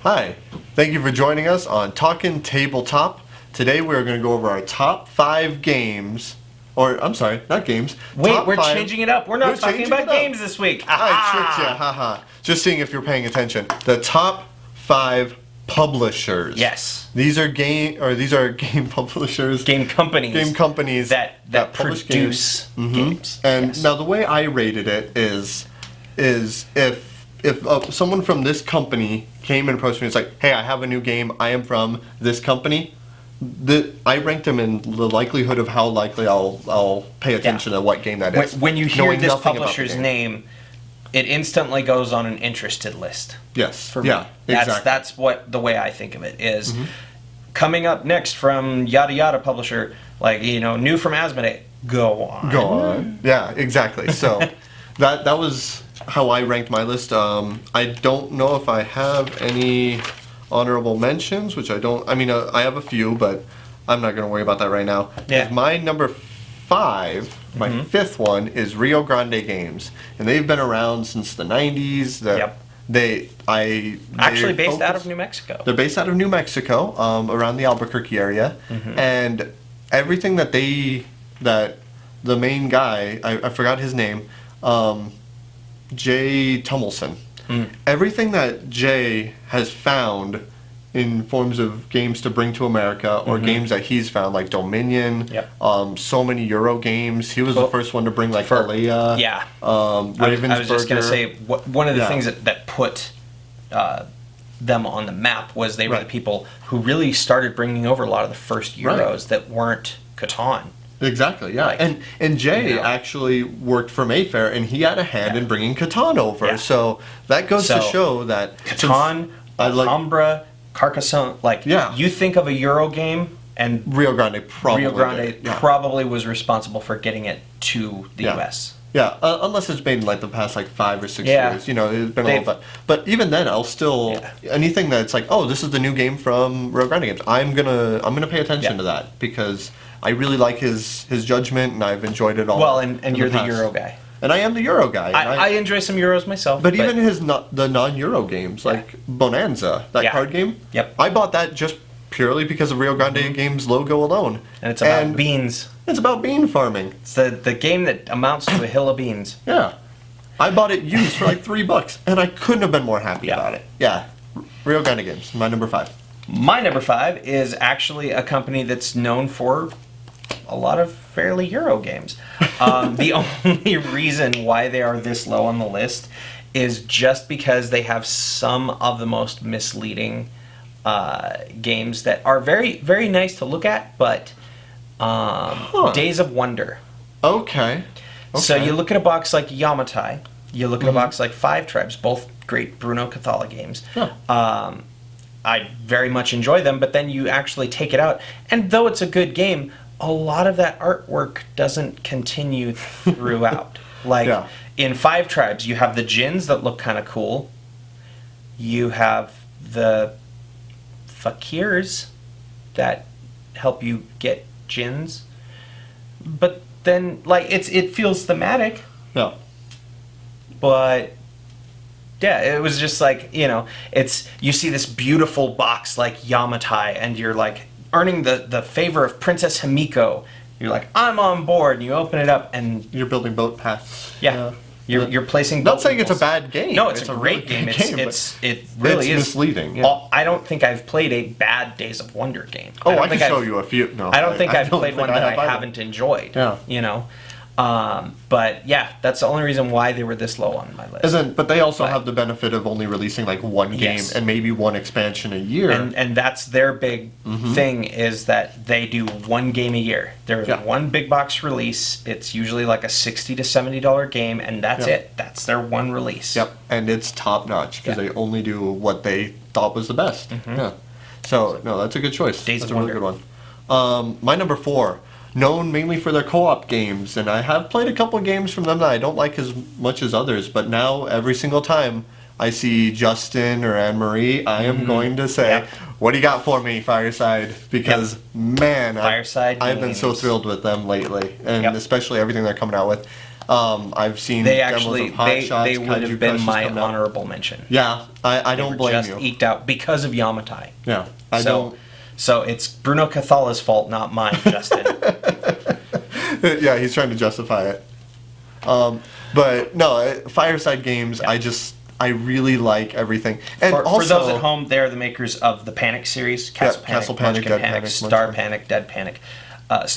Hi, thank you for joining us on Talkin' Tabletop. Today we're going to go over our top 5 games, or I'm sorry, not games. Wait, we're changing it up. We're not talking about games this week. I tricked you, haha. Just seeing if you're paying attention. The top 5 publishers. Yes. These are game publishers. Game companies. Game companies that produce games. And yes. Now the way I rated it is if someone from this company came and approached me, it's like, hey, I have a new game. I am from this company. I ranked them in the likelihood of how likely I'll pay attention to what game that is. When you hear this publisher's name, it instantly goes on an interested list. Yes. For me. Exactly. That's what the way I think of it is. Coming up next from yada yada publisher, new from Asmodee. Go on. Yeah, exactly. So that was how I ranked my list. I don't know if I have any honorable mentions, which I don't. I mean, I have a few, but I'm not going to worry about that right now. Yeah. My number 5, my 5th one is Rio Grande Games, and they've been around since the 90s. They're based out of New Mexico. They're based out of New Mexico, around the Albuquerque area, and everything that the main guy, I forgot his name, Jay Tummelson. Everything that Jay has found in forms of games to bring to America, or games that he's found, like Dominion, so many Euro games. He was the first one to bring Alea. Yeah. Ravensburger. I was just going to say, one of the things that put them on the map was they were the people who really started bringing over a lot of the first Euros that weren't Catan. Exactly, yeah. And Jay actually worked for Mayfair, and he had a hand in bringing Catan over. Yeah. So that goes to show that Catan, Alhambra, Carcassonne, you think of a Euro game, and Rio Grande probably was responsible for getting it to the U.S. Yeah, unless it's made in the past 5 or 6 years. It's been a little bit. But even then, I'll still anything that's this is the new game from Rio Grande Games. I'm gonna pay attention to that because I really like his judgment, and I've enjoyed it all. Well, and you're the Euro guy. And I am the Euro guy. I enjoy some Euros myself. But even the non-Euro games, like Bonanza, that card game, I bought that just purely because of Rio Grande Games logo alone. And it's about beans. It's about bean farming. It's the game that amounts to a hill of beans. Yeah. I bought it used for $3, and I couldn't have been more happy about it. Yeah. Rio Grande Games, my number 5. My number 5 is actually a company that's known for a lot of fairly Euro games. The only reason why they are this low on the list is just because they have some of the most misleading games that are very, very nice to look at, but Days of Wonder. Okay. So you look at a box like Yamatai, you look at a box like Five Tribes, both great Bruno Cathala games. I very much enjoy them, but then you actually take it out, and though it's a good game, a lot of that artwork doesn't continue throughout. In Five Tribes, you have the djinns that look kind of cool. You have the fakirs that help you get djinns. But then, it feels thematic. Yeah. But yeah, it was just you see this beautiful box like Yamatai, and you're earning the favor of Princess Himiko. You're like, I'm on board, and you open it up, and you're building boat paths. Yeah. You're placing. Not saying it's a bad game. No, it's a great game. It really is misleading. Yeah. I don't think I've played a bad Days of Wonder game. I can show you a few. No, I don't think I've played one that I haven't enjoyed. Yeah. But yeah, that's the only reason why they were this low on my list. But they also have the benefit of only releasing one game and maybe one expansion a year. And that's their big thing, is that they do one game a year. There's one big box release. It's usually a $60 to $70 game, and that's it. That's their one release. Yep, and it's top notch because they only do what they thought was the best. Yeah. So no, that's a good choice. Days that's of a Wonder. really good one. My number 4. Known mainly for their co-op games, and I have played a couple games from them that I don't like as much as others, but now every single time I see Justin or Anne-Marie, I am going to say, what do you got for me, Fireside? Because, man, Fireside I've been so thrilled with them lately, and especially everything they're coming out with. I've seen They demos actually of Hot Shots. they would Kaiju have been Crush has my come out. honorable mention. Yeah, I They don't were blame just you. eked out because of Yamatai. Yeah, I so, don't. So it's Bruno Cathala's fault, not mine, Justin. Yeah, he's trying to justify it. But no, Fireside Games. Yeah. I really like everything. And For also, those at home, they're the makers of the Panic series, Castle Panic, Dead Panic, Panic, Star Munchkin. Panic, Dead Panic,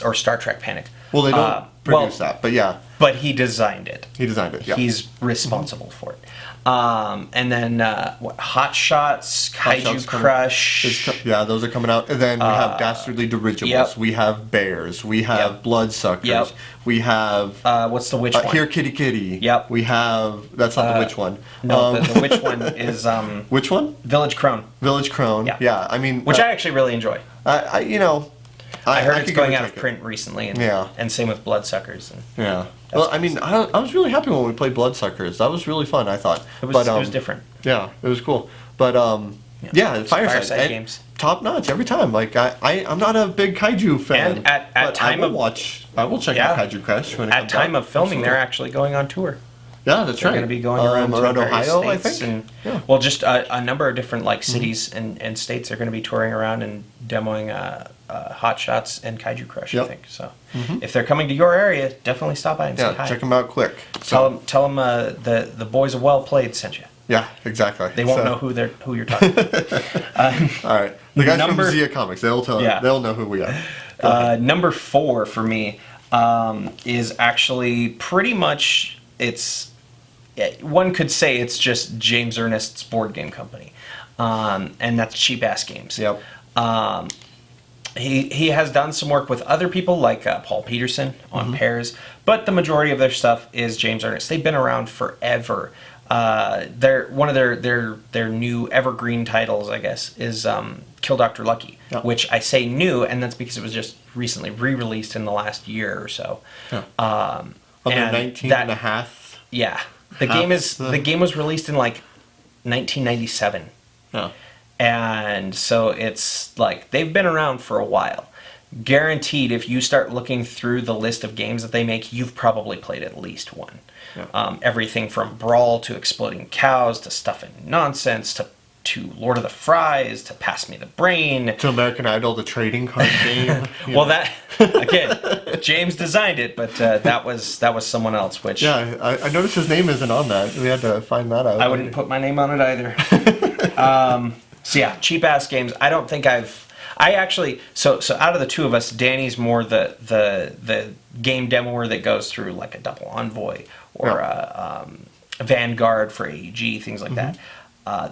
or Star Trek Panic. well, they don't produce well, that, but yeah, But he designed it. he designed it. Yeah, He's responsible for it. And then Hot Shots, Hot Kaiju Shots Crush. yeah, those are coming out. And then we have Dastardly Dirigibles. Yep. We have Bears. We have Yep. Bloodsuckers. Yep. We have What's the witch one? Here Kitty Kitty. Yep. We have that's not the witch one. No, the witch one is which one? Village Crone, Village Crone. Yeah. Yeah. I mean, which I actually really enjoy. I I heard it's could going go out take of it. print recently, and, Yeah. and same with Bloodsuckers. And Yeah. Well, I mean, I was really happy when we played Bloodsuckers. That was really fun, I thought. it was, but, it was different. Yeah, it was cool. But yeah, Fireside Games. top notch every time. Like I'm not a big kaiju fan, And at but time I will of- I will check out Kaiju Crush when it At comes time out. of filming, Absolutely. they're actually going on tour. Yeah, that's They're right. going to be going around to various Ohio, I states think. and Yeah. well, just a number of different like cities and states are going to be touring around and demoing Hot Shots and Kaiju Crush. Yep. I think so. If they're coming to your area, definitely stop by and say Yeah, hi. check them out quick. Tell them the boys of Well Played sent you. Yeah, exactly. They won't know who you're talking about. All right, the guys Number- from Zia Comics, they'll tell. Yeah. They'll know who we are. Number 4 for me is actually pretty much one could say it's just James Ernest's board game company, and that's Cheap Ass Games. Yep. He has done some work with other people like Paul Peterson on Pairs, but the majority of their stuff is James Ernest. They've been around forever. They're one of their new evergreen titles, I guess, is Kill Dr. Lucky, Yeah. which I say new, and that's because it was just recently re-released in the last year or so. Yeah. Of their 19 and a half. Yeah, the game was released in like 1997. Yeah. And so it's like they've been around for a while. Guaranteed, if you start looking through the list of games that they make, you've probably played at least one. Yeah. Everything from Brawl to Exploding Cows to Stuff and Nonsense to Lord of the Fries to Pass Me the Brain. To American Idol, the trading card game. Well, that again, James designed it, but that was someone else. Which Yeah, I noticed his name isn't on that. We had to find that out. I wouldn't put my name on it either. So yeah, Cheap Ass Games. I don't think I actually so out of the two of us, Danny's more the game demoer that goes through like a Double Envoy or a Vanguard for AEG, things like that.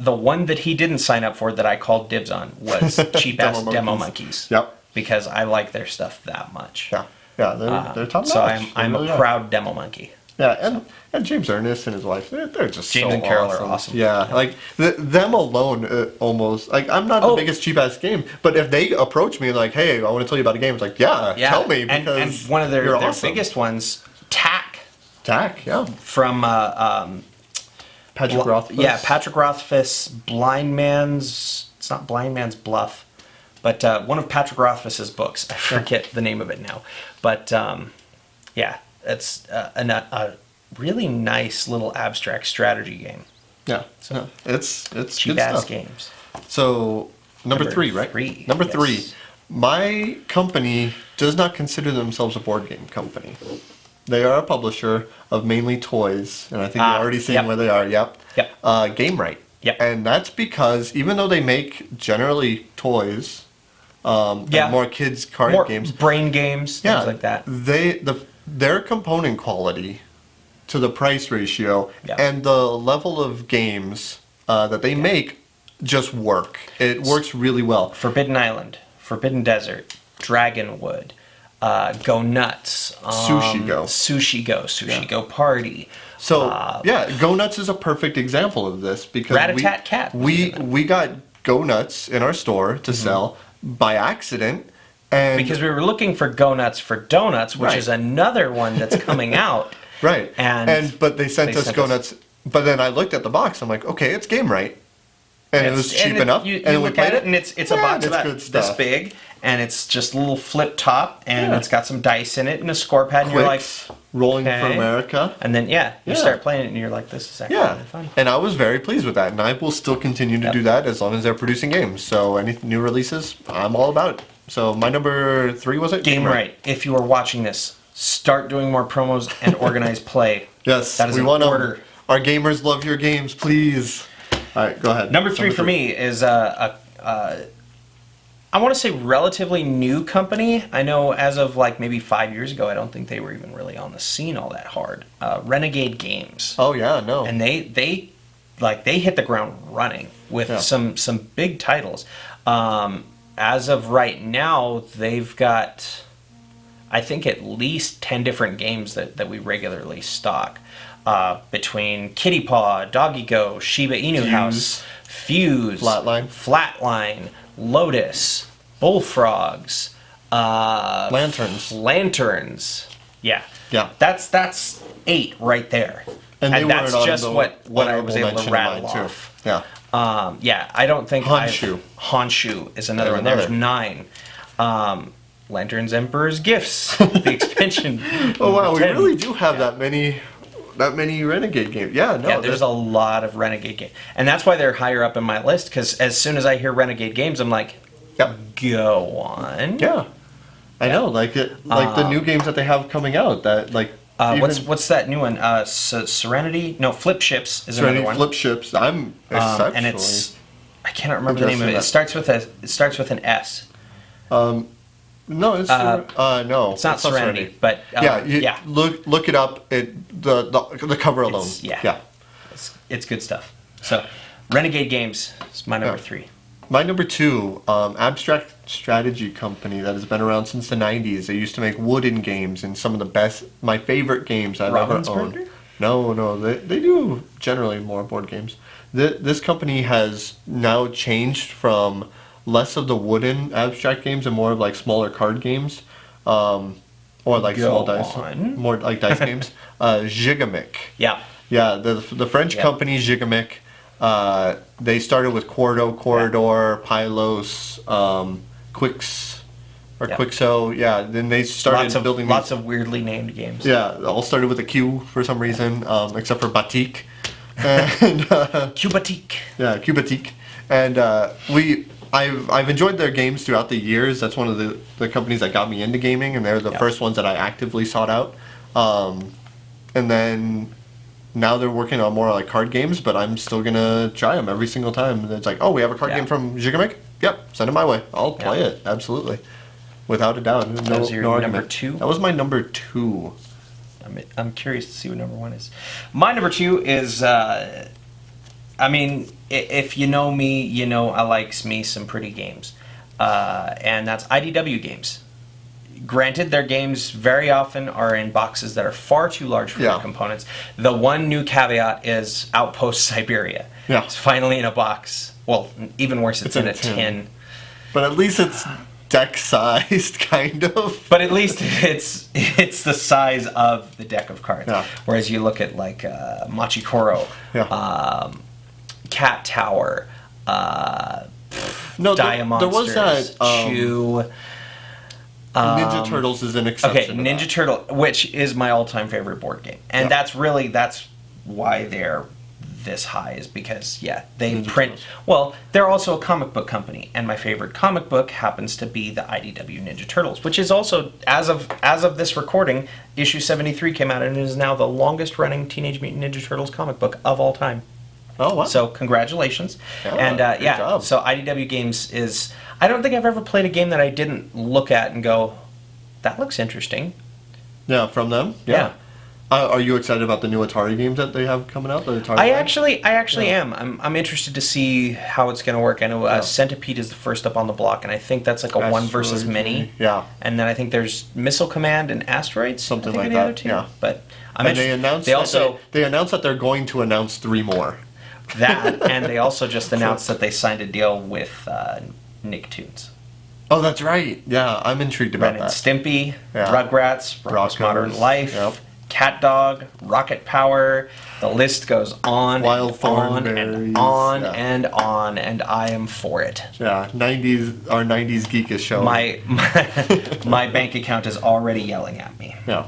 The one that he didn't sign up for that I called dibs on was Cheap Ass Demo Monkeys. Yep. Because I like their stuff that much. Yeah. Yeah, they're top notch. So I'm They really a are. proud Demo Monkey. Yeah, and James Ernest and his wife, they're just James so and Carol awesome. are awesome. Yeah, like them alone, almost like I'm not the biggest cheap ass game, but if they approach me like, hey, I want to tell you about a game, it's like, yeah. Tell me because and one of their you're awesome. biggest ones, Tack. Tack, yeah. From Patrick Rothfuss. Yeah, Patrick Rothfuss, Blind Man's. It's not Blind Man's Bluff, but one of Patrick Rothfuss's books. I forget the name of it now, but yeah, it's a really nice little abstract strategy game. Yeah, so it's Cheap good ass stuff. games. So number 3, right? Number yes. 3. My company does not consider themselves a board game company. They are a publisher of mainly toys, and I think you're already seeing yep. where they are. Yep. Yep. Game Right. Yep. And that's because even though they make generally toys, and more kids card More games, brain games, things like that. Their component quality to the price ratio Yep. and the level of games that they make just work. It works really well. Forbidden Island, Forbidden Desert, Dragonwood, Go Nuts, Sushi Go. Sushi Go Party. So Go Nuts is a perfect example of this because Rat-a-tat cat. we got Go Nuts in our store to sell by accident, and Because we were looking for Go Nuts for Donuts, which Right. is another one that's coming out. right, And but they sent us sent Go us- Nuts. But then I looked at the box. I'm like, okay, it's Game Right. And it was cheap enough. You and look at it, and it's a box it's about good this stuff. big, and it's just a little flip top, and it's got some dice in it and a score pad, and you're like, Clicks, Rolling for okay. America. And then you Yeah. start playing it, and you're like, this is actually really fun. And I was very pleased with that, and I will still continue to do that as long as they're producing games. So any new releases, I'm all about it. So my number 3 was it? Game Right. If you are watching this, start doing more promos and organize play. Yes, that is we an want order. Our gamers love your games, please. All right, go ahead. Number 3 for me is I want to say relatively new company. I know as of like maybe 5 years ago, I don't think they were even really on the scene all that hard. Renegade Games. Oh yeah, no. And they hit the ground running with some big titles. As of right now, they've got, I think, at least 10 different games that we regularly stock. Between Kitty Paw, Doggy Go, Shiba Inu House, Fuse, Flatline, Lotus, Bullfrogs, Lanterns. Yeah. That's 8 right there. And that's just what I was able to rattle off. Yeah. I don't think Honshu is another one. There's 9. Lanterns, Emperor's Gifts, the expansion. Oh wow, we really do have that many Renegade games. Yeah, there's a lot of Renegade games. And that's why they're higher up in my list, because as soon as I hear Renegade Games, I'm like, go on. Yeah. I know, like the new games that they have coming out, that like what's that new one? Serenity? No, Flip Ships is another one. Flip Ships. I'm exceptionally. And it's, I cannot remember the name of it. It starts with an S. No, it's no. It's not Serenity, but Look it up. The cover alone. It's good stuff. So, Renegade Games is my number 3. My number 2, abstract strategy company that has been around since the 90s. They used to make wooden games and some of the best, my favorite games I've ever owned. No, they do generally more board games. This company has now changed from less of the wooden abstract games and more of like smaller card games, or like small dice, more like dice games. Gigamic. Yeah. The French company Gigamic. They started with Corridor, Pylos, Quixo. Yeah. Then they started building lots of weirdly named games. Yeah, all started with a Q for some reason, except for Batik. And Cubatique. Yeah, Cubatique. And I've enjoyed their games throughout the years. That's one of the companies that got me into gaming, and they're the first ones that I actively sought out. And then now they're working on more like card games, but I'm still gonna try them every single time. And it's like, oh, we have a card game from Gigamic? Yep, send it my way. I'll play it, absolutely. Without a doubt. That was your number 2? That was my number 2. I'm curious to see what number 1 is. My number 2 is, if you know me, you know I likes me some pretty games. And that's IDW Games. Granted, their games very often are in boxes that are far too large for their components. The one new caveat is Outpost Siberia. Yeah. It's finally in a box. Well, even worse, it's in a tin. But at least it's deck-sized, kind of. But at least it's the size of the deck of cards. Yeah. Whereas you look at like Machikoro, Cat Tower, Diamonsters, there was that Chew. Ninja Turtles is an exception. Okay, Ninja Turtle, which is my all-time favorite board game, and that's why they're this high, is because they Ninja print. Turtles. Well, they're also a comic book company, and my favorite comic book happens to be the IDW Ninja Turtles, which is also, as of this recording, issue 73 came out, and it is now the longest-running Teenage Mutant Ninja Turtles comic book of all time. Oh, wow. So, congratulations. Good job. So IDW Games is... I don't think I've ever played a game that I didn't look at and go, that looks interesting. Yeah, from them? Yeah. Are you excited about the new Atari games that they have coming out? The Atari I actually am. I'm interested to see how it's going to work. I know Centipede is the first up on the block, and I think that's like a 1 versus many. Yeah. And then I think there's Missile Command and Asteroids. Something like that. The other two. Yeah. But they announced that they're going to announce 3 more. That, and they also just announced that they signed a deal with Nicktoons. Oh, that's right. Yeah, I'm intrigued about Ren and that. Stimpy, Rugrats, Rocko's Modern Life, Cat Dog, Rocket Power. The list goes on Wild and on Thornberries, and on yeah. and on, and I am for it. Yeah, 90s, our 90s geek is showing. My bank account is already yelling at me. Yeah.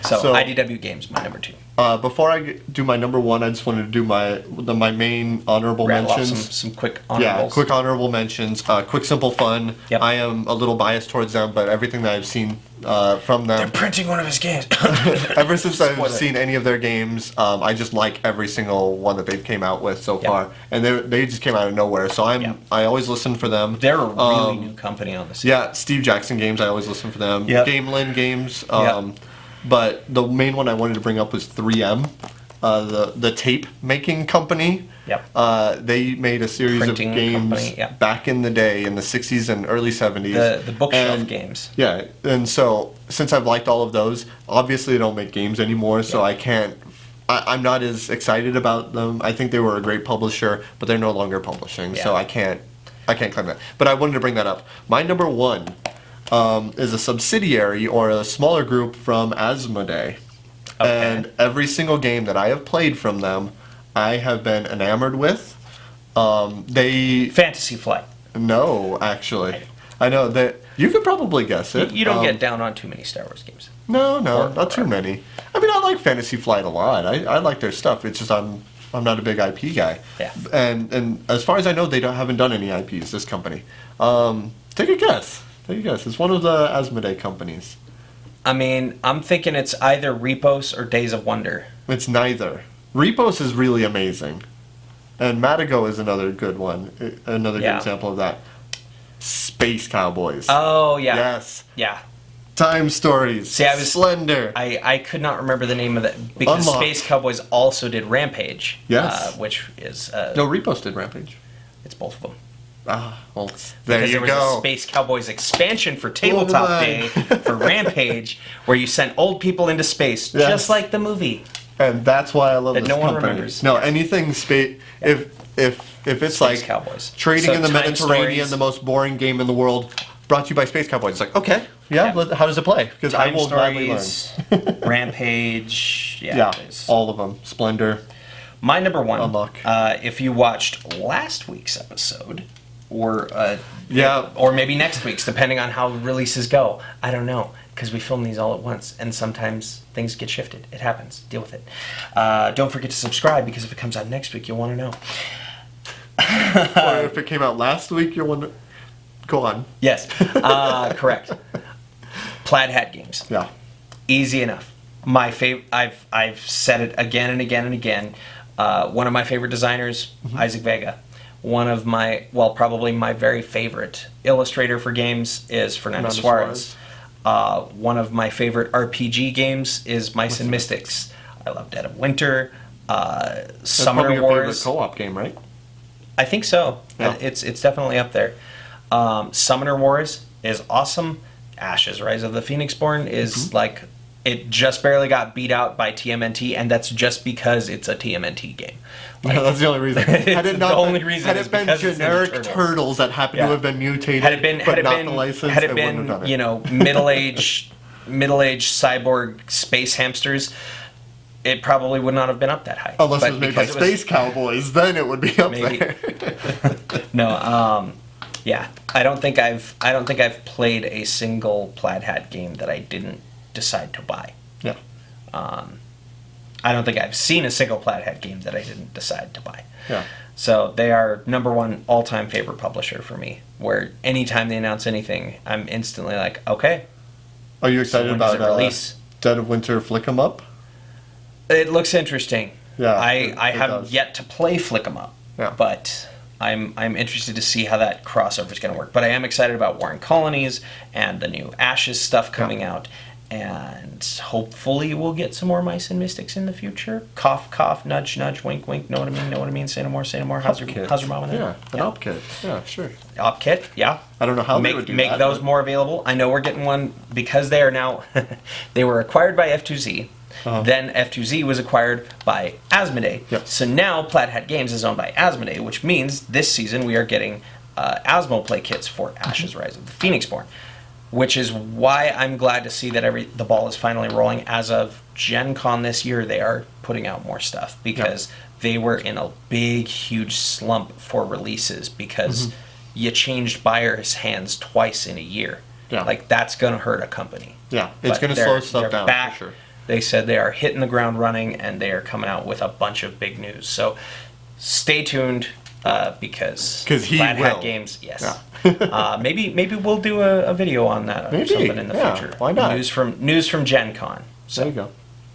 So IDW Games, my number 2. Before I do my number 1, I just wanted to do my main honorable Rattle off mentions. some quick honorables. Yeah, quick honorable mentions. Quick Simple Fun. Yep. I am a little biased towards them, but everything that I've seen from They're them, printing one of his games. ever since I've Spoiler. seen any of their games, I just like every single one that they've came out with so Yep. far, and they just came out of nowhere. So Yep. I always listen for them. They're a really new company on the scene. Yeah, Steve Jackson Games. I always listen for them. Yep. Gamelin Games. Yep. But the main one I wanted to bring up was 3M, the tape making company. Yep. They made a series Printing of games company, yeah. back in the day, in the 60s and early 70s. The bookshelf And- games. Yeah, and so since I've liked all of those, obviously they don't make games anymore, so Yeah. I can't. I'm not as excited about them. I think they were a great publisher, but they're no longer publishing, so Yeah. I can't claim that. But I wanted to bring that up. My number 1 is a subsidiary or a smaller group from Asmodee. Okay. And every single game that I have played from them, I have been enamored with. They Fantasy Flight. no, actually, I know that you could probably guess it. You don't get down on too many Star Wars games. No, or- not too many. I mean, I like Fantasy Flight a lot. I like their stuff. It's just I'm not a big IP guy. Yeah. And as far as I know, they haven't done any IPs. This company. Take a guess. It's one of the Asmodee companies. I mean, I'm thinking it's either Repos or Days of Wonder. It's neither. Repos is really amazing, and Matago is another good one. Another good Yeah. example of that. Space Cowboys. Oh, yeah. Yes. Yeah. Time Stories. See, I was- Slender. I could not remember the name of that because Unlocked. Space Cowboys also did Rampage. Yes. Which is No, Repos did Rampage. it's both of them. Well, there Because you there was go. a Space Cowboys expansion for Tabletop my. Day for Rampage, where you sent old people into space, Yes. just like the movie. And that's why I love That this no one company. remembers. No, Yes. anything space. If it's Space like Cowboys. trading So in the Time Mediterranean, Stories. the most boring game in the world, brought to you by Space Cowboys. It's like, okay, yeah. How does it play? Because I Time will gladly learn. Stories, Rampage, Yeah, there's- all of them. Splendor. My number 1, Unlock. if you watched last week's episode, or Yeah. or maybe next week's, depending on how releases go. I don't know, because we film these all at once, and sometimes things get shifted. It happens. Deal with it. Don't forget to subscribe, because if it comes out next week, you'll want to know. Or if it came out last week, you're wondering. Go on. Yes, correct. Plaid Hat Games. Yeah. Easy enough. My favorite. I've said it again and again and again. One of my favorite designers, Isaac Vega. One of my, probably my very favorite illustrator for games is Fernando Suarez. One of my favorite RPG games is Mice and Mystics. I love Dead of Winter, That's Summoner probably your favorite Wars. co-op game, right? I think so. Yeah. It's definitely up there. Summoner Wars is awesome. Ashes, Rise of the Phoenixborn is like, it just barely got beat out by TMNT, and that's just because it's a TMNT game. Like, That's the only reason. It's the only reason Had is it been because it's generic Ninja Turtles. turtles that happen Yeah. to have been mutated, had it been but had it not been the license, had it wouldn't have been done it. middle-aged cyborg space hamsters, it probably would not have been up that high. Unless But it was made by because it was- Space Cowboys, then it would be up Maybe. there. No, yeah, I don't think I've played a single Plaid Hat game that I didn't decide to buy. Yeah. I don't think I've seen a single Plaid Hat game that I didn't decide to buy. Yeah. So they are number 1 all-time favorite publisher for me. Where anytime they announce anything, I'm instantly like, okay. Are you excited when does about it release? Dead of Winter Flick 'em Up? It looks interesting. Yeah, I it have does. yet to play Flick 'em Up. Yeah. But I'm interested to see how that crossover is going to work. But I am excited about Warring Colonies and the new Ashes stuff coming out. And hopefully we'll get some more Mice and Mystics in the future. Cough, cough, nudge, nudge, wink, wink. Know what I mean? Know what I mean? Say no more, say no more. How's your mama there? Yeah, an op kit. Yeah, sure. Op kit, yeah. I don't know how they make would do make that, those but- more available. I know we're getting one because they are now they were acquired by F2Z. Then F2Z was acquired by Asmodee. Yep. So now Plaid Hat Games is owned by Asmodee, which means this season we are getting Asmo play kits for Ashes Rise of the Phoenixborn. which is why I'm glad to see that the ball is finally rolling. As of Gen Con this year, they are putting out more stuff because they were in a big, huge slump for releases because you changed buyers' hands twice in a year. Yeah. Like, that's going to hurt a company. Yeah, it's going to slow stuff down, back. for sure. They said they are hitting the ground running, and they are coming out with a bunch of big news. So stay tuned because he Glad Hat will. Games, yes. Yeah. maybe we'll do a video on that or something in the future. Why not? News from Gen Con. So. There you go.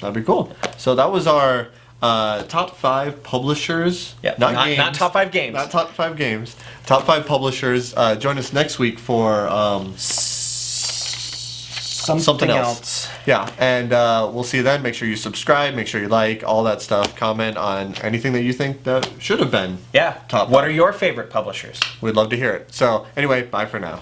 That'd be cool. So that was our top 5 publishers. Yeah, not top 5 games. Not top 5 games. Top 5 publishers. Join us next week for something else. Yeah, and we'll see you then. Make sure you subscribe. Make sure you like all that stuff. Comment on anything that you think that should have been. Yeah. Top What 5. are your favorite publishers? We'd love to hear it. So anyway, bye for now.